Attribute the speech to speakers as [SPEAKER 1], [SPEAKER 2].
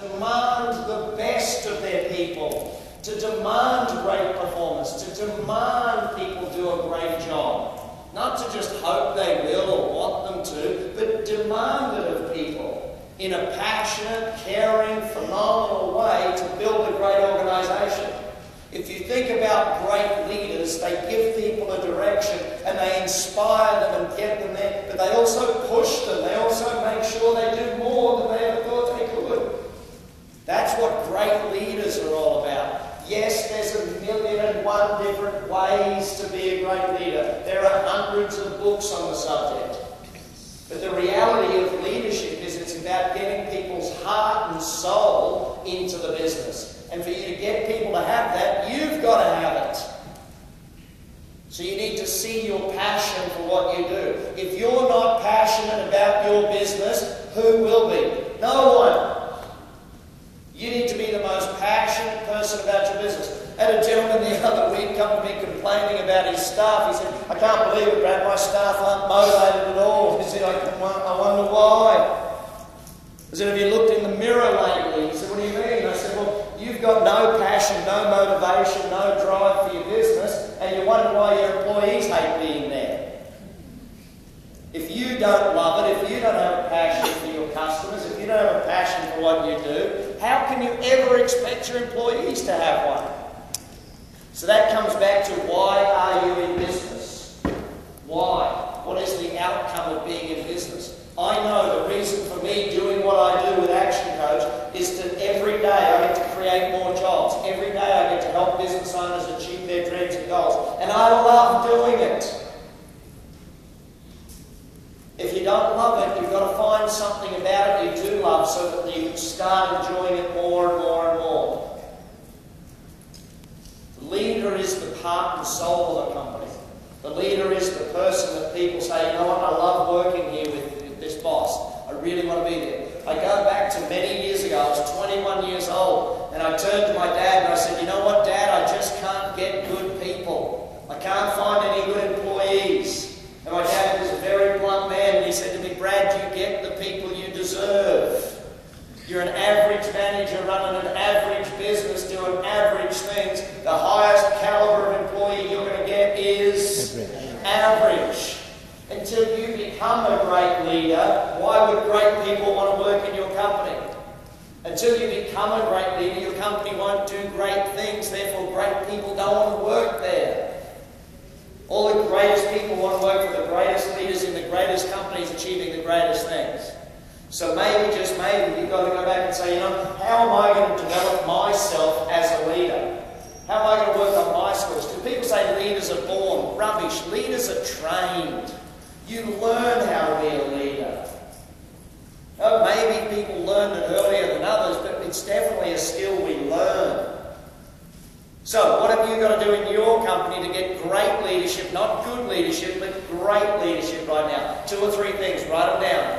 [SPEAKER 1] demand the best of their people, to demand great performance, to demand people do a great job. Not to just hope they will or want them to, but demand it of people in a passionate, caring, phenomenal way to build a great organisation. If you think about great leaders, they give people a direction and they inspire them and get them there, but they also push them. They also make sure they do more than they ever thought they could. That's what great leaders are all about. Yes, there's 1,000,001 different ways to be a great leader. There are hundreds of books on the subject. But the reality of leadership is it's about getting people's heart and soul into the business. And for you to get people to have that, you've got to have it. So you need to see your passion for what you do. If you're not passionate about your business, who will be? No one. You need to be the most passionate person about your business. I had a gentleman the other week come to me complaining about his staff. He said, "I can't believe it, Brad, my staff aren't motivated at all." He said, I wonder why. I said, "Have you looked in the mirror lately?" He said, "What do you mean?" I said, "Well, you've got no passion, no motivation, no drive for your business, and you wonder why your employees hate being there. If you don't love it, if you don't have a passion for your customers, if you don't have a passion for what you do, how can you ever expect your employees to have one?" So that comes back to, why are you in business? Why? What is the outcome of being in business? I know the reason for me doing what I do with Action Coach is that every day I get to create more jobs. Every day I get to help business owners achieve their dreams and goals. And I love doing it. If you don't love it, you've got to find something about it you do love so that you can start enjoying it more and more and more. The leader is the heart and soul of the company. The leader is the person that people say, "You know what, I love working here with this boss. I really want to be there." I go back to many years ago. I was 21 years old, and I turned to my dad and I said, "You know what, Dad, I just can't get good people. I can't find any good employees." And my dad was a very blunt man, and he said to me, "Brad, you get the people you deserve. You're an average manager running an average business doing average things. The highest caliber of employee you're going to get is average. Until you become a great leader, why would great people want to work in your company? Until you become a great leader, your company won't do great things. Therefore, great people don't want to work there. All the greatest people want to work for the greatest leaders in the greatest companies achieving the greatest things. So maybe, just maybe, you've got to go back and say, how am I going to develop myself as a leader? How am I going to work on my skills? Because people say leaders are born. Rubbish. Leaders are trained. You learn how to be a leader. Oh, maybe people learn it earlier than others, but it's definitely a skill we learn. So, what have you got to do in your company to get great leadership? Not good leadership, but great leadership right now. 2 or 3 things. Write them down.